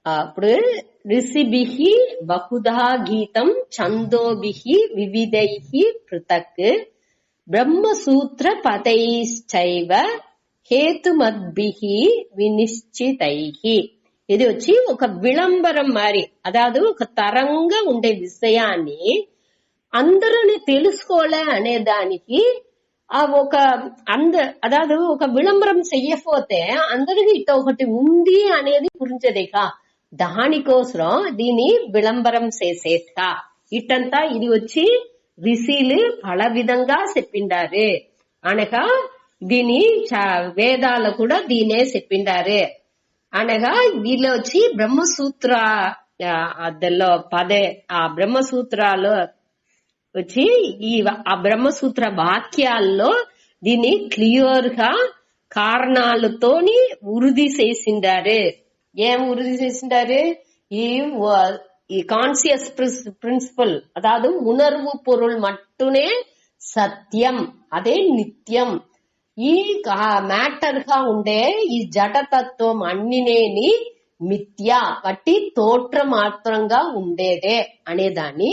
అప్పుడు ఋషిభిః బహుధా గీతం ఛందోభిః వివిధైః పృథక్ బ్రహ్మసూత్ర పదైశ్చైవ హేతుమద్భిః వినిశ్చితైః. ఇది వచ్చి ఒక విళంబరం మారి, అదాదు ఒక తరంగా ఉండే విషయాన్ని అందరూ తెలుసుకోలే అనే దానికి అదాదు ఒక విళంబరం చెయ్యకపోతే అందరికి ఇట్ట ఒకటి ఉంది అనేది పురించదేక, దానికోసం దీని విళంబరం చేసేట ఇట్టంతా ఇది వచ్చి ఋషులు పల విధంగా చెప్పిండారు. అనగా దీని వేదాలు కూడా దీనే చెప్పిండారు. అనగా వీళ్ళు వచ్చి బ్రహ్మసూత్ర అదల్లో ఆ బ్రహ్మసూత్రాలు వచ్చి ఆ బ్రహ్మసూత్ర వాక్యాల్లో దీన్ని క్లియర్ గా కారణాలతోని వృద్ధి చేసిండారు. ఏం వృద్ధి చేసిండారు? ఈ కాన్షియస్ ప్రిన్సిపల్, అదాదు ఉணர்வு பொருள் மட்டுనే సత్యం, అదే నిత్యం. ఈ మ్యాటర్ గా ఉండే ఈ జడతత్వం అన్నినేని మిథ్య, వట్టి తోట్ర మాత్రంగా ఉండేదే అనేదాన్ని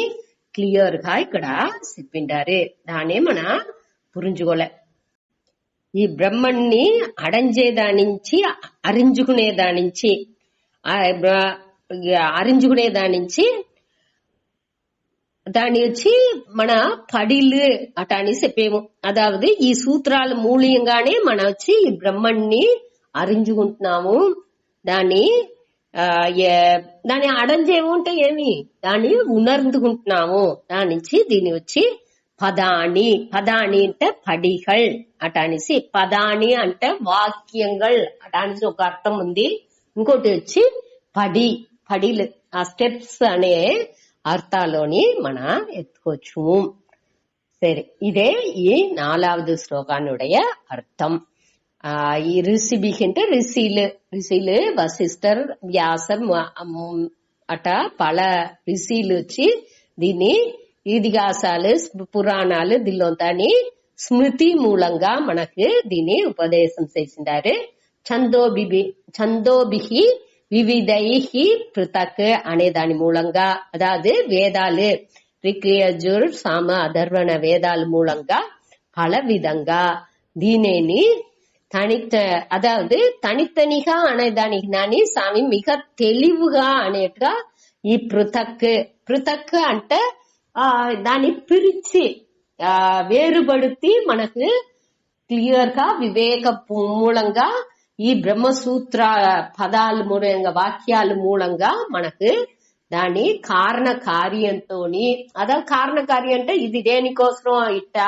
క్లియర్ గా ఇక్కడ చెప్పిండారు. దానే మన పురించుకోలే. ఈ బ్రహ్మణ్ణి అడంజేదానించి అరించుకునేదానించి దాని వచ్చి మన పడిలు అట అని చెప్పేము. అదావదు ఈ సూత్రాల మూల్యంగానే మనం వచ్చి ఈ బ్రహ్మణ్ణి అరించుకుంటున్నాము. దాన్ని అడంజేము అంటే ఏమి, దాన్ని ఉణర్ந்துకుంటున్నాము. దాని నుంచి దీని వచ్చి పదాని అంటే పడిகள் అట అనేసి, పదాని అంటే వాక్యంగల్ అట అనేసి ఒక అర్థం ఉంది. ఇంకోటి వచ్చి పడిలు ఆ స్టెప్స్ అనే అర్థాలోని మన ఎత్తుకోవచ్చు. సరే, ఇదే ఈ 4வது శ్లోకానుடைய అర్థం. ఈ ఋషిభిః అంటే ఋషులు వశిష్ఠర్, వ్యాసర్ అట పల ఋషులు వచ్చి దీన్ని ఇతిహాసాలు పురాణాలు దిల్లోంతాని స్మృతి మూలంగా మనకు దీన్ని ఉపదేశం చేసిండారు. ఛందోభిః వివిధైః పృథక్ అనే దాని మూలంగా, అదాదు వేదాలు రిక్యజుర్ సామ అధర్వణ వేదాల మూలంగా పల విధంగా దీనిని అదాదు తనితనిగా అనేదానికి నాని స్వామి మిగ తెలివిగా అనేట్టుగా ఈ పృథక్ అంటే దాన్ని పిరిచి వేరుపడితే మనకు క్లియర్ గా వివేక మూలంగా ఈ బ్రహ్మసూత్ర పదాల మూలంగా వాక్యాల మూలంగా మనకు దాని కారణ కార్యంతోని, కారణ కార్యం అంటే ఇది దేనికోసం ఇట్ట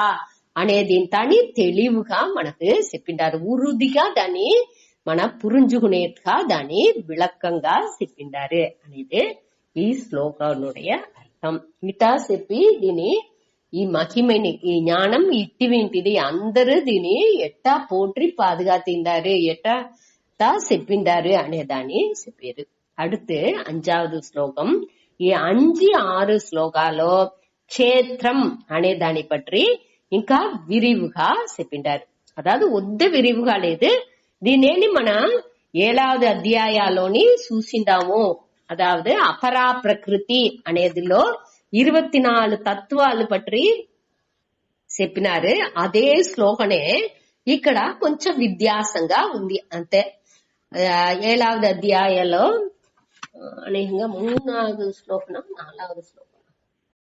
అనేది దాన్ని తెలివిగా మనకు చెప్పిండారు. ఉరుదిగా దాన్ని మన పురించుకునేట్టుగా దాన్ని విளக்கంగా చెప్పిండారు అనేది ఈ శ్లోకనుடைய అర్థం. ఇటా చెప్పి దీని ఈ మహిమని, ఈ ஞானம் ఇట్టివింటిది అందరూ దీని ఎట్టా పోట్రి పాదుగా తిండారు, ఎట్టా చెప్పిండారు అనేదాన్ని చెప్పారు. அடுத்து 5வது శ్లోకం. ఈ 5, 6 శ్లోకాలో క్షేత్రం అనే దాన్ని పற்றி ఇంకా విరివుగా చెప్పిండారు. అదాదు వద్ద విరివుగా లేదు, దీనేని మన 7வது అధ్యాయాలోని చూసిందాము. అదాదు అపరా ప్రకృతి అనేదిలో 24 తత్వాలు పற்றி చెప్పినారు. అదే శ్లోకనే ఇక్కడ కొంచెం వ్యత్యాసంగా ఉంది అంతే. 7வது అధ్యాయంలో అనేకంగా 3வது శ్లోకం 4வது శ్లోకం.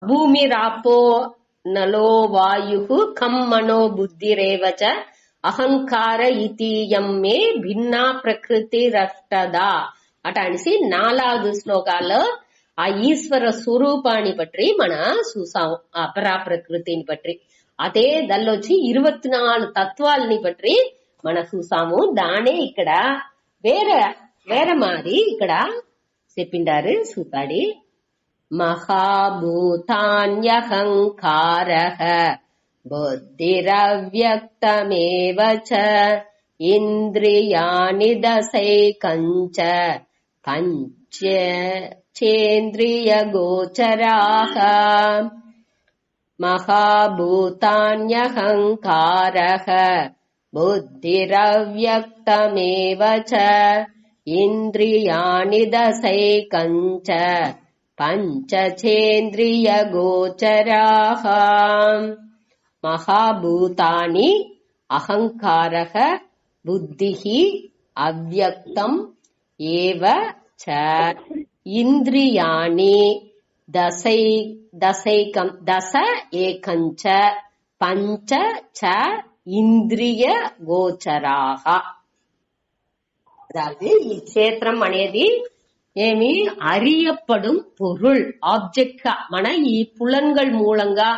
భూమి రాపో నలో వాయు కం మనో బుద్ధిరేవచ అహంకార ఇతీయం మే భిన్నా ప్రకృతి రష్టదా అట అనేసి 4வது శ్లోకాల్లో ఆ ఈశ్వర స్వరూపాన్ని పற்றி మన చూసాము, అపరా ప్రకృతిని పற்றி. అదే దానిలోచ్చి 24 తత్వాలని పற்றி మన చూసాము. దానే ఇక్కడ వేరే మాది ఇక్కడ చెప్పిండారు సూతాడి. మహాభూతాన్యహంకారః బుద్ధిరవ్యక్తమేవ చ ఇంద్రియాణి దశైకంచ పంచేంద్రియ గోచరాః. మహాభూతాన్యహంకారః బుద్ధిరవ్యక్తమేవ చ ఇంద్రియాణి దశైకంచ పంచచేంద్రియ గోచరాః మహాభూతాని అహంకారః బుద్ధిః అవ్యక్తం ఏవ చ ఇంద్రియాణి దశ ఏకంచ పంచ చ ఇంద్రియ గోచరాః. அதாவது க்ஷேத்திரம் అనేది ఏమి அறியப்படும் பொருள் ఆబ్జెక్ట్ గా మన ఈ పులన్கள் మూలంగా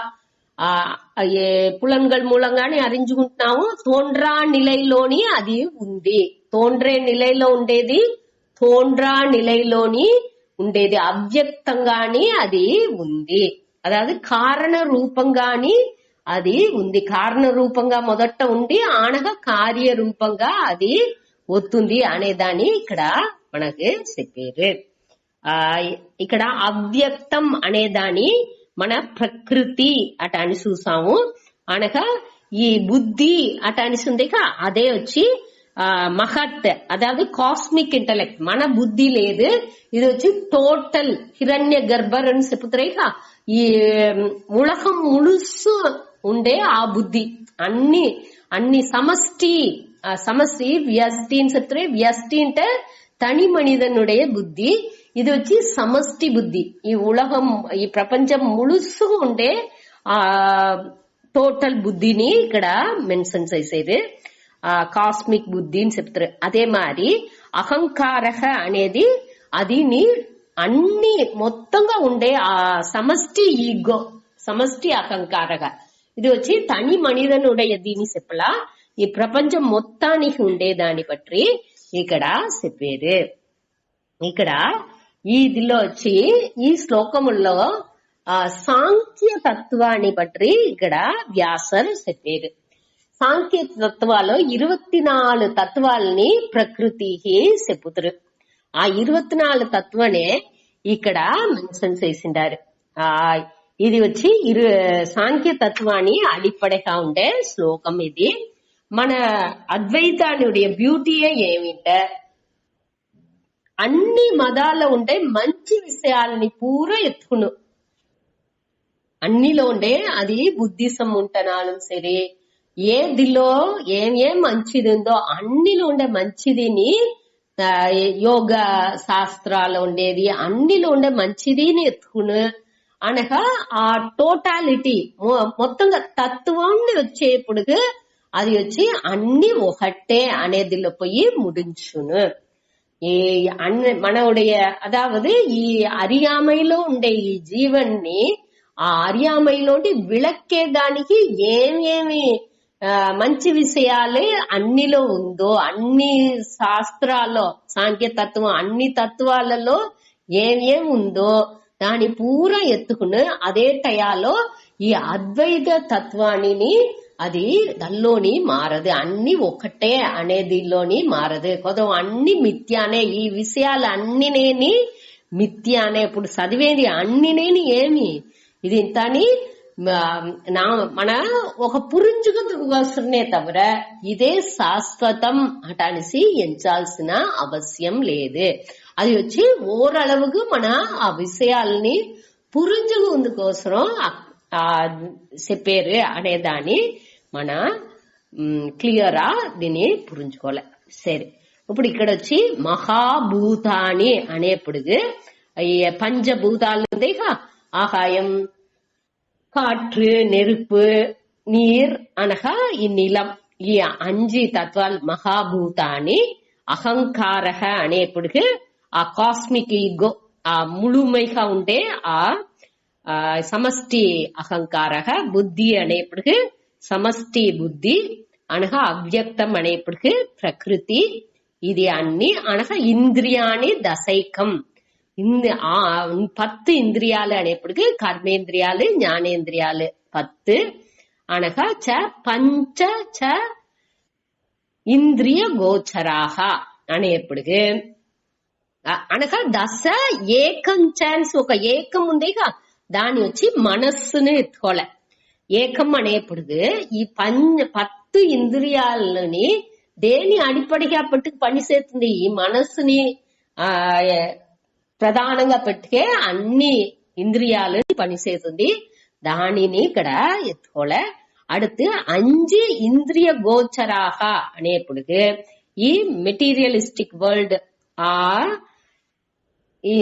పులన్கள் మూలంగానే అరించుకుంటున్నాము. తోండ్రా నిలైలోని అది ఉంది. తోండ్రే నిలైలో ఉండేది తోండ్రా నిలైలోని ఉండేది అవ్యక్తంగాని అది ఉంది. అதாவது కారణ రూపంగాని అది ఉంది. కారణ రూపంగా మొదట ఉండి ఆనగా కార్య రూపంగా అది వస్తుంది అనేదాన్ని ఇక్కడ మనకి చెప్పారు. ఇక్కడ అవ్యక్తం అనేదాన్ని మన ప్రకృతి అట అని చూసాము. అనగా ఈ బుద్ధి అట అనిసుంది అదే వచ్చి మహత్ అதாவது కాస్మిక్ ఇంటలెక్ట్. మన బుద్ధి లేదు, ఇది వచ్చి టోటల్ హిరణ్య గర్భర్ అని చెప్తారు. ఈ ఉలగం ములుసు ఉండే ఆ బుద్ధి అన్ని సమష్టి వ్యష్టిని చెప్తారు. వ్యష్టి అంటే తని మనిదనుடைய బుద్ధి, ఇది వచ్చి సమష్టి బుద్ధి. ఈ ఉలగం ఈ ప్రపంచం ములుసు ఉండే ఆ టోటల్ బుద్ధిని ఇక్కడ మెన్షన్ చేసేది కాస్మిక్ బుద్ధి అని చెప్తారు. అదే మరి అహంకార అనేది అది అన్ని మొత్తంగా ఉండే ఆ సమష్టి ఈగో, సమష్టి అహంకారగా ఇది వచ్చి తని మనిదనుடைய దీని చెప్పలా ఈ ప్రపంచం మొత్తానికి ఉండే దాన్ని బట్టి ఇక్కడ చెప్పేది. ఇక్కడ ఇదిలో వచ్చి ఈ శ్లోకముల్లో సాంఖ్య తత్వాన్ని బట్టి ఇక్కడ వ్యాసర్ చెప్పేది. సాంఖ్య తత్వాలో 24 తత్వాలని ప్రకృతికి చెప్పుతారు. ఆ 24 తత్వనే ఇక్కడ మెన్షన్ చేసిండారు. ఇది వచ్చి సాంఖ్య తత్వాన్ని అడిపడగా ఉండే శ్లోకం ఇది. మన అద్వైతానుடைய బ్యూటీయే ఏమిటంటే అన్ని మతాల్లో ఉండే మంచి విషయాలని పూరా ఎత్తుకును. అన్నిలో ఉండే అది బుద్ధిసం ఉంటనాலும் సరే, ఏదిలో ఏం మంచిది ఉందో అన్నిలో ఉండే మంచిదిని యోగ శాస్త్రాలు ఉండేది అన్నిలో ఉండే మంచిదిని ఎత్తుకును. అనగా ఆ టోటాలిటీ మొత్తంగా తత్వాన్ని వచ్చేప్పుడు అది వచ్చి అన్ని ఒకటే అనేదిలో పోయి ముడించును. మనవుடைய అదావదు ఈ అరియామైలో ఉండే ఈ జీవన్ని ఆ అరియామైలోంటి విளక్కేదానికి ఏమేమి మంచి విషయాలే అన్నిలో ఉందో, అన్ని శాస్త్రాల్లో సాంఖ్యతత్వం అన్ని తత్వాలలో ఏమేం ఉందో దాని పూరా ఎత్తుకుని అదే టయాలో ఈ అద్వైత తత్వాన్ని అది దానిలోని మారదు. అన్ని ఒకటే అనేదిలోని మారదు. కొద్దిగా అన్ని మిథ్యానే. ఈ విషయాలు అన్నినేని మిథ్యానే. ఇప్పుడు చదివేది అన్నినేని ఏమి ఇది ఇంతని మన ఒక పురించుకునే తవిర ఇదే శాశ్వతం అటనిసి ఎంచాల్సిన అవసరం లేదు. అది వచ్చి ఓరళవుకు మన ఆ విషయాలని పురించుకుందుకోసం చెప్పారు అనేదాన్ని మన క్లియరా దీన్ని పురించుకోలే. సరే, ఇప్పుడు ఇక్కడ వచ్చి మహాభూతాని అనేప్పుడు ఈ పంచభూతాలు ఉంది. ஆகாயம், காற்று, நெருப்பு, நீர் అనగా ఈ నిలం. ఈ 5 తత్వాలు మహాభూతాన్ని అహంకారహ అనేప్పుడు ఆ కాస్మిక్ ఈగో ఆ ముழுமைగా ఉండే ఆ సమష్టి అహంకారహ. బుద్ధి అనేప్పుడు సమష్టి బుద్ధి అనగా అవ్యక్తం అనేప్పుడు ప్రకృతి. ఇది అన్ని అనగా ఇంద్రియాని దశైకం. 10 ఇంద్రియాలు అనేప్పటికీ కర్మేంద్రియాలు జ్ఞానేంద్రియాలు 10 అనగా చ పంచ చ ఇంద్రియ గోచరాహ అనేప్పటికీ అనగా దశ ఏకం ఛాన్స్ ఒక ఏకం ఉందిగా దాని వచ్చి మనస్సును ఎత్తుకోలే. ఏకం అనేప్పుడు ఈ 10 ఇంద్రియాలని దేని అడిపడిగా పెట్టుకు పని చేస్తుంది? ఈ మనస్సుని ఆ ప్రధానంగా పెట్టుకే అన్ని ఇంద్రియాలని పనిచేస్తుంది. దానిని ఇక్కడ ఎత్తుకోలే. அடுத்து 5 இந்திரிய கோச்சராக అనేప్పుడు ఈ మెటీరియలిస్టిక్ వరల్డ్ ఈ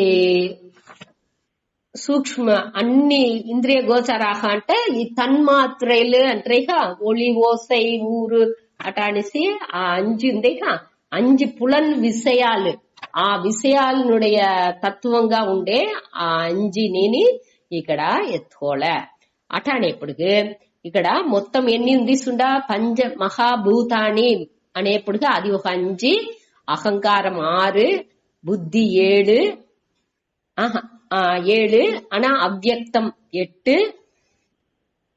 సూక్ష్మ అన్ని ఇంద్రియ గోచరాக అంటే ఈ తన్మాత్రలు అంటారుగా, ఒళి ఓసై ఊరు అట అనేసి ఆ 5 ఉందేగా, 5 పులన్ విషయాలు, ఆ విషయాలనుடைய తత్వంగా ఉండే ఆ 5ని ఇక్కడ ఎత్తుకోలే. అట అనేప్పుడు ఇక్కడ మొత్తం ఎన్ని ఉంది సుండా? పంచ మహాభూతాని అనేప్పుడు అది ఒక 5, అహంకారం 6, బుద్ధి 7, 7 ஆனா அவ்யக்தம் 8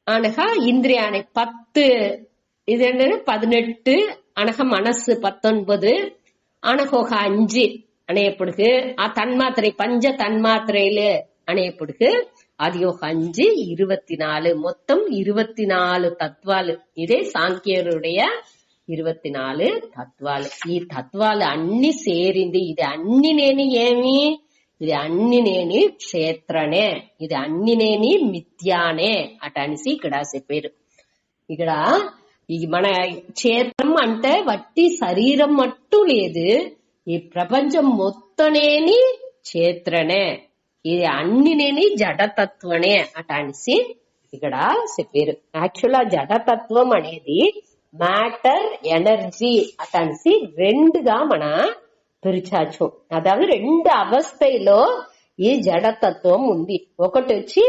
అనగా ఇంద్రియాన్ని 10, ఇది 18 అనగా మనస్సు 19 అనగా ఒక 5 అనేప్పుడు ఆ తన్మాత్ரை పంచ తన్మాత్రలు అనేప్పుడు అది ఒక 5 24, మొత్తం 24 తత్వాలు. ఇదే సాంఖ్యరుடைய 24 తత్వాలు. ఈ తత్వాలు అన్ని సేరింది. ఇది అన్ని నేను ఏమి? ఇది అన్ని నేని క్షేత్రనే, ఇది అన్ని నేని మిథ్యానే అట అనేసి ఇక్కడ చెప్పారు. ఇక్కడ ఈ మన క్షేత్రం అంటే వట్టి శరీరం మట్టు లేదు, ఈ ప్రపంచం మొత్తనేని క్షేత్రనే, ఇది అన్ని నేని జడతత్వనే అట అనేసి ఇక్కడ చెప్పారు. యాక్చువల్ ఆ జడతత్వం అనేది మ్యాటర్ ఎనర్జీ అట అనేసి రెండుగా మన பிரிச்சாச்சு. அதாவது 2 அவஸ்தையிலோ ఈ జడతత్వం ఉంది. ఒకటి వచ్చి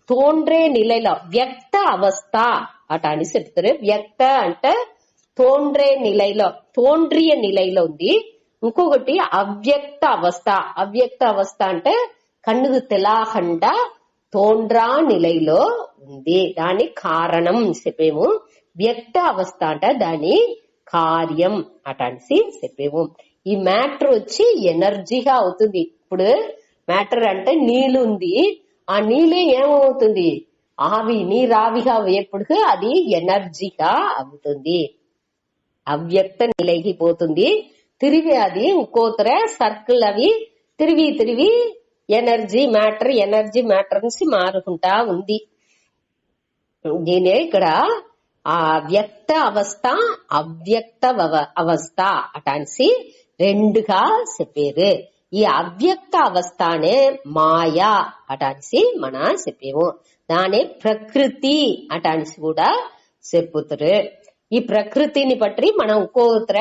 తోండ్రే నిలైలో వ్యక్త అవస్థ అట అని చెప్తారు. వ్యక్త అంటే తోండ్రే నిలైలో, తోండ్రియ నిలైలో ఉంది. ఇంకొకటి అవ్యక్త అవస్థ. అవ్యక్త అవస్థ అంటే కన్నుకు తెలాకుండా తోండ్రా నిలైలో ఉంది. దాని కారణం చెప్పేము. వ్యక్త అవస్థ అంటే దాని కార్యం అట అనేసి చెప్పేము. ఈ మ్యాటర్ వచ్చి ఎనర్జీగా అవుతుంది. ఇప్పుడు మ్యాటర్ అంటే నీళ్ళు ఉంది, ఆ నీళ్ళే ఏమవుతుంది? ఆవి, నీరావిగా అయ్యేప్పుడు అది ఎనర్జీగా అవుతుంది, అవ్యక్త నిలైకి పోతుంది. తిరిగి అది ఇంకోతర సర్కిల్ అవి తిరిగి ఎనర్జీ మ్యాటర్ నుంచి మారుకుంటా ఉంది. దీనే ఇక్కడ ఆ వ్యక్త అవస్థ అవ్యక్త అవస్థ అటాన్సి రెండుగా చెప్పారు. ఈ అవ్యక్త అవస్థనే మాయా అటాన్సి మన చెప్పేము. దానే ప్రకృతి అటాన్సి కూడా చెప్పుతారు. ఈ ప్రకృతిని పట్టి మనం ఇంకోతర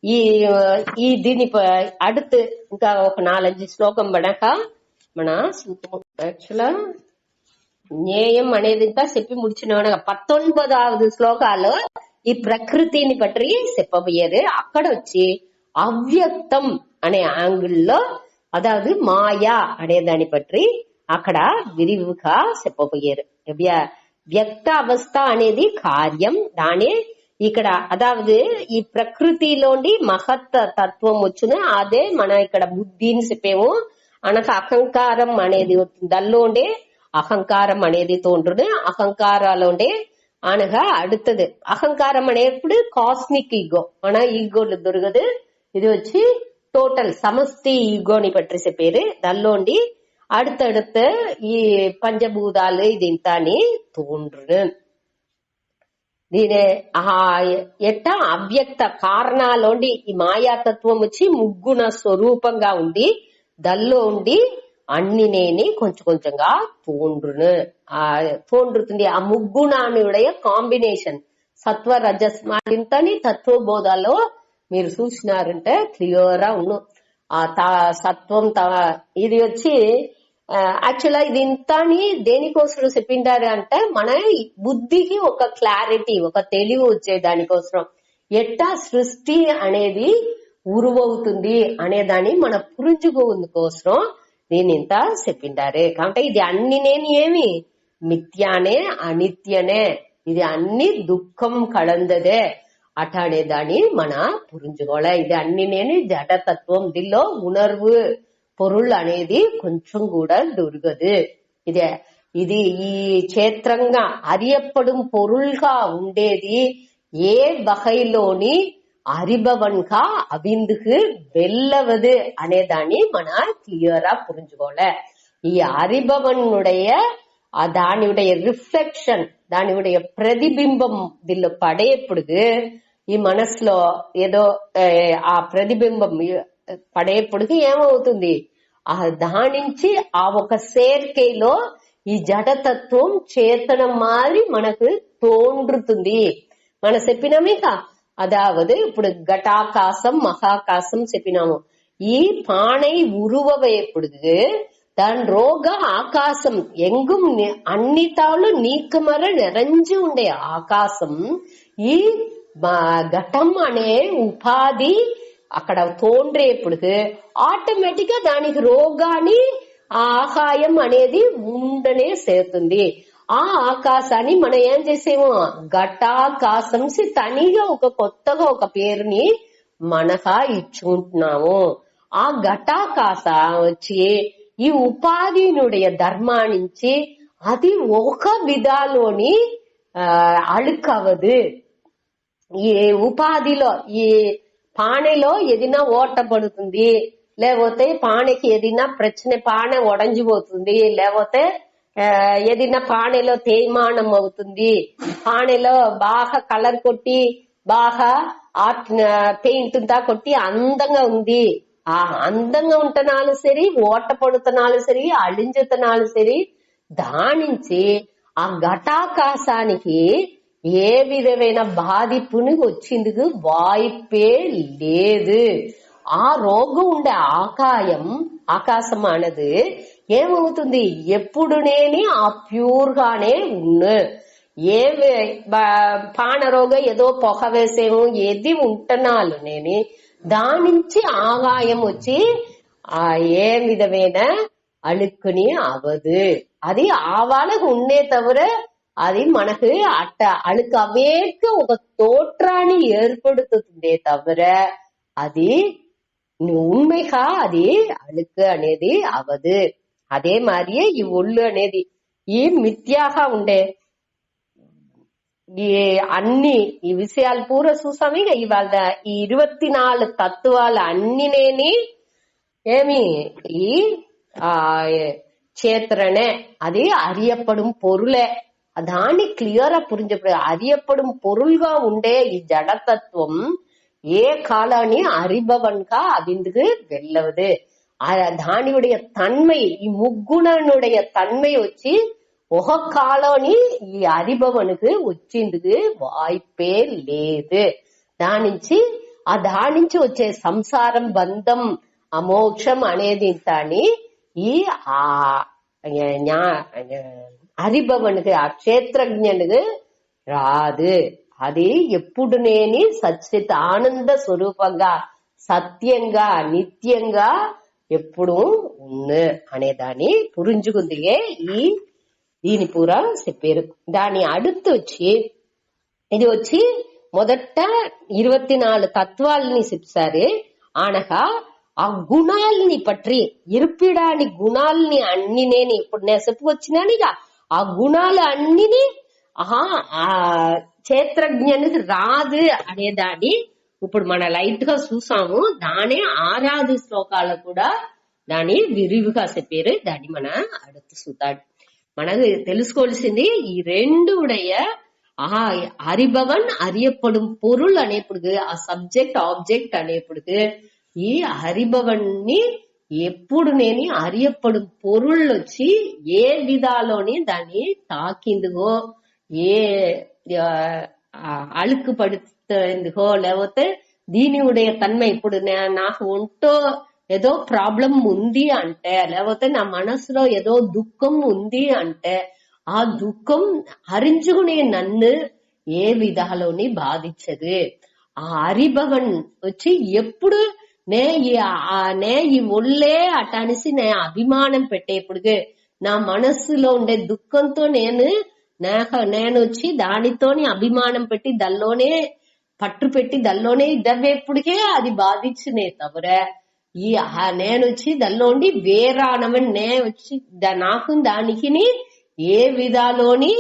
ఈ దీని அடுத்து ఇంకా ఒక 4-5 శ్లోకం పడక మన యాక్చువల్ జ్ఞేయం అనేది ఇంకా చెప్పి ముడిచిన 19వ శ్లోకాల్లో ఈ ప్రకృతిని పట్టి చెప్పబోయేది. అక్కడ వచ్చి అవ్యక్తం అనే యాంగిల్లో, అదావదు మాయా అనే దాన్ని పట్టి అక్కడ విరివిగా చెప్పబోయారు. వ్యక్త అవస్థ అనేది కార్యం, దాని ఇక్కడ అదావదు ఈ ప్రకృతిలోని మహత్ తత్వం వచ్చును. అదే మన ఇక్కడ బుద్ధిని చెప్పేము. అనగా అహంకారం అనేది దల్లోండే అహంకారం అనేది తోండ్రును. అహంకారాలోండే అనగా அடுத்தது అహంకారం అనేప్పుడు కాస్మిక్ ఈగో, మన ఈగోలు దొరకదు. ఇది వచ్చి టోటల్ సమష్టి ఈగోని పట్టి చెప్పేరు. దల్లోండి அடுத்தடுத்த ఈ పంచభూతాలు ఇది ఇంత అని తోండ్రును. దీని ఎట్ట అవ్యక్త కారణాలోండి ఈ మాయాతత్వం వచ్చి ముగ్గుణ స్వరూపంగా ఉంది. దల్లో ఉండి అన్ని నేని కొంచెం కొంచెంగా తోండ్రుతుంది. ఆ ముగ్గుణానుடைய కాంబినేషన్ సత్వ రజస్ మాదింతని తత్వబోధాలో మీరు చూసినారంటే క్లియర్ గా ఉన్ను. ఆ సత్వం ఇది వచ్చి యాక్చువల్ ఇది ఇంతని దేనికోసం చెప్పిండారు అంటే మన బుద్ధికి ఒక క్లారిటీ, ఒక తెలివి వచ్చే దానికోసం, ఎట్టా సృష్టి అనేది ఉరువవుతుంది అనేదాన్ని మన పురుజుకోందు కోసం దీని ఇంత చెప్పిండారే. కాబట్టి ఇది అన్ని నేను ఏమి మిథ్యానే, అనిత్యనే, ఇది అన్ని దుఃఖం కలందదే అట అనేదాన్ని మన పురుంజుకోలే. ఇది అన్ని నేను జడతత్వం, దీనిలో ఉణర్వు పొరుள் అనేది కొంచెం కూడా దొరకదు. ఇది ఈ క్షేత్రంగా అరియప్పடும் పొరుள்గా ఉండేది ఏ వகைలోని అరిభవన్గా అవిందుకు వెళ్ళవదు అనేదాన్ని మన క్లియరా పురించుకోలే. ఈ అరిభవனுடைய దానిயுடைய రిఫ్లెక్షన్, దానిயுடைய ప్రతిబింబం వీళ్ళు పడేప్పుడు ఈ మనసులో ఏదో ఆ ప్రతిబింబం పడేప్పుడు ఏమవుతుంది, ఆ దానించి ఆ ఒక சேர்க்கைలో ఈ జడతత్వం చేతనం మారి మనకు తోండ్రుతుంది. మనం చెప్పినామేక, అదావదు ఇప్పుడు ఘటాకాశం మహాకాశం చెప్పినాము. ఈ பானை உருவவையப்படுது దాని రోగ ఆకాశం ఎంగుం అన్ని తాళ్ళు నీకమర నిరంజు ఉండే ఆకాశం ఈ ఘటం అనే ఉపాధి అక్కడ తోండ్రేప్పుడు ఆటోమేటిక్ గా దానికి రోగాన్ని ఆహాయం అనేది ఉండనే చేరుతుంది. ఆ ఆకాశాన్ని మనం ఏం చేసేమో ఘటాకాశం తనిగా ఒక కొత్తగా ఒక పేరుని మనగా ఇచ్చుకుంటున్నాము. ఆ ఘటాకాశ వచ్చి ఈ ఉపాధినుடைய ధర్మానించి అది ఒక విధాలోని అழுకవదు. ఈ ఉపాధిలో ఈ పానెలో ఏదైనా ఓట పడుతుంది, లేకపోతే పానెకి ఏదైనా ప్రశ్న పానె ఒడంజిపోతుంది, లేకపోతే ఏదైనా పానెలో తేమానం అవుతుంది, పానెలో బాగా కలర్ కొట్టి బాగా పెయింట్ దా కొట్టి అందంగా ఉంది, ఆ అందంగా ఉంటున్నాను సరి, ఓట పడుతున్నాను సరి, అళించుతున్నాను సరి, దానించి ఆ ఘటాకాశానికి ఏ విధమైన బాధిపుని వచ్చిందుకు వాయిపే లేదు. ఆ రోగం ఉండే ఆకాశం అనేది ఏమవుతుంది, ఎప్పుడు నేని ఆ ప్యూర్ గానే ఉన్ను. ఏ పానరోగం ఏదో పొగ వేసేమో ఏది ఉంటున్నాను నేను, దానించి ఆగాయం వచ్చి ఆ ఏ విధమైన అழுக்குని అవదు. అది ఆవాలకు ఉండే తవిర అది మనకు అట్ట అழுக்கு అవేక ఒక తోట్రాన్ని ఏర్పడుతుందే తవిర అది ఉண்மைగా అది అழுக்கு అనేది అవదు. అదే మారియే ఈ ఒళ్ళు అనేది ఈ మిథ్యాగా ఉండే ఈ అన్ని ఈ విషయాలు పూర చూసాము. ఇవాళ ఈ 24 తత్వాలు అన్నినేని ఏమి ఈ చేత్రనే అది அறியப்படும் பொருளே. దాన్ని క్లియర్ గా పురించప్పుడు அறியப்படும் பொருள்గా ఉండే ఈ జడతత్వం ఏ కాలాన్ని அறிபவன்గా అవిందుకు వెళ్ళవదు. దానియుடைய తన్மை ఈ ముగ్గుణనుடைய తన్மை వచ్చి ఒక కాలాన్ని ఈ அறிபவனுக்கு వచ్చిందుకు వాయిపే లేదు. దానించి వచ్చే సంసారం బంధం అమోక్షం అనేది తాని ఈ அறிபவனுக்கு ఆ క్షేత్రజ్ఞనుకు రాదు. అది ఎప్పుడు నేని సచ్చిత్ ఆనంద స్వరూపంగా సత్యంగా నిత్యంగా ఎప్పుడు ఉన్ను అనేదాన్ని పురించుకుందిగే ఈ దీని పూరా చెప్పారు. దాని అడుత్తు వచ్చి ఇది వచ్చి మొదట 24 తత్వాలని చెప్పారు. అనగా ఆ గుణాలని పట్టి ఇరుపిడాని గుణాలని అన్ని నేను ఇప్పుడు నేను చెప్పుకొచ్చినానిగా ఆ గుణాలు అన్నిని ఆ క్షేత్రజ్ఞానికి రాదు అనేదాన్ని ఇప్పుడు మన లైట్ గా చూసాము. దాని 6 శ్లోకాలు కూడా దాని విరివిగా చెప్పారు. దాన్ని మన అడుతు చూతాడు. మనకు తెలుసుకోవాల్సింది ఈ రెండు ఉடைய அறிபவன் அறியப்படும் பொருள் అనేప్పుడు ఆ సబ్జెక్ట్ ఆబ్జెక్ట్ అనేప్పుడు ఈ அறிபவన్ని ఎప్పుడు నేను அறியப்படும் பொருள் వచ్చి ఏ విధాలోని దాన్ని తాకిందుగో ఏ అழுக்கு పడుతుందిగో లేకపోతే దీనియుடைய తన్மை ఇప్పుడు నాకు ఒంటో ఏదో ప్రాబ్లం ఉంది అంటే లేకపోతే నా మనసులో ఏదో దుఃఖం ఉంది అంటే ఆ దుఃఖం అరించుకునే నన్ను ఏ విధాలోని బాధించదు. ఆ அறிபவன் వచ్చి ఎప్పుడు నే ఈ ఒళ్ళే అటనిసి నే అభిమానం పెట్టేప్పుడు నా మనస్సులో ఉండే దుఃఖంతో నేను వచ్చి దానితోని అభిమానం పెట్టి దానిలోనే పట్టు పెట్టి దానిలోనే ఇద్దవేప్పుడికే అది బాధించునే తవర ఈ నేను వచ్చి దానిలోండి వేరానమని నే వచ్చి నాకు దానికి ఏ విధాలోని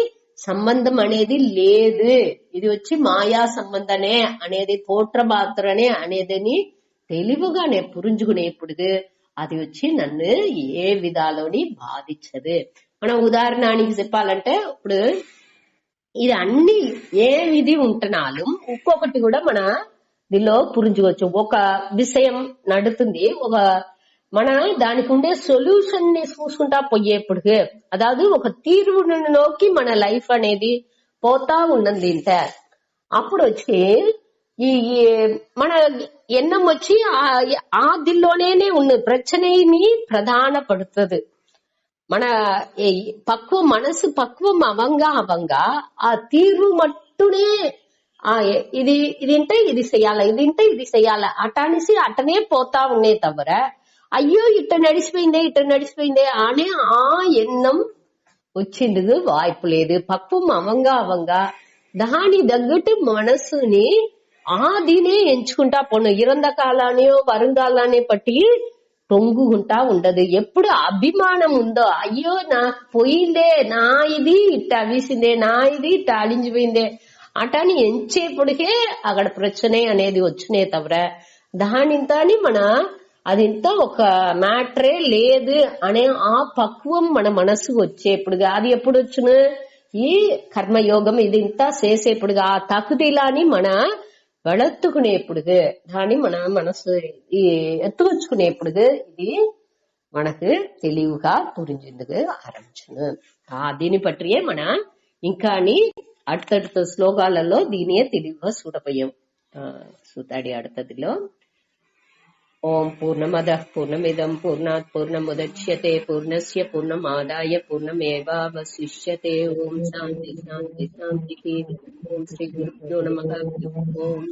సంబంధం అనేది లేదు, ఇది వచ్చి మాయా సంబంధనే అనేది తోట్ర మాత్రనే అనేదని తెలివిగానే పురించుకునేప్పుడు అది వచ్చి నన్ను ఏ విధాలోని బాధించదు. మనం ఉదాహరణకి చెప్పాలంటే ఇప్పుడు ఇది అన్ని ఏ విధి ఉంటున్నాலும் ఇంకొకటి కూడా మన దీనిలో పురించుకోవచ్చు. ఒక విషయం నడుతుంది, ఒక మన దానికి ఉండే సొల్యూషన్ ని చూసుకుంటా పోయేప్పుడు అదాவது ఒక తీర్వులోకి మన లైఫ్ అనేది పోతా ఉన్నది ఇంత అప్పుడు వచ్చి ఈ మన ఎన్నం వచ్చి ఆ దిల్లోనే ఉన్న ప్రచனைని ప్రధానపడుతుంది. మన పక్వం మనసు పక్వం అవంగా ఆ తీరు మట్టునే ఇది ఇదింటే ఇది చెయ్యాలా, ఇదింటే ఇది చెయ్యాలా అటనేసి అటనే పోతా ఉన్నాయి తవర అయ్యో ఇట్ట నడిచిపోయిందే అనే ఆ ఎన్నం వచ్చింది వాய்ப்பு లేదు. పక్వం అవంగా దాని తగ్గట్టు మనసుని ఆదినే ఎంచుకుంటా పోను. ఇరంద కాలానియో వరంగాలానే పట్టి తొంగుకుంటా ఉండదు. ఎప్పుడు అభిమానం ఉందో అయ్యో నాకు పోయిందే, నా ఇది ఇట్ట అవిసిందే, నా ఇది ఇట్ట అలించిపోయిందే అటని ఎంచేపటికే అక్కడ ప్రచనే అనేది వచ్చినే తవర దానింతని మన అదింత ఒక మ్యాటరే లేదు అనే ఆ పక్వం మన మనసుకు వచ్చేప్పుడుగా అది ఎప్పుడు వచ్చును ఈ కర్మయోగం ఇదింతా చేసేప్పుడుగా ఆ తకుదిలాని మన వెళత్తుకునేప్పుడు దాన్ని మన మనసు ఎత్తుకొచ్చుకునేప్పుడు ఇది మనకు తెలివిగా పురించేందుకు ఆరంభించును. దీని పట్టియే మన ఇంకా அடுத்தடுத்த శ్లోకాలలో దీనియే తెలివిగా చూడపోయాం. చూతాడి அடுத்தదిలో ఓం పూర్ణమదః పూర్ణమిదం పూర్ణాత్ పూర్ణముదచ్యతే పూర్ణస్య పూర్ణమాదాయ పూర్ణమేవావశిష్యతే. ఓం శాంతి శాంతి శాంతి. ఓం శ్రీ గురుభ్యో నమః. ఓం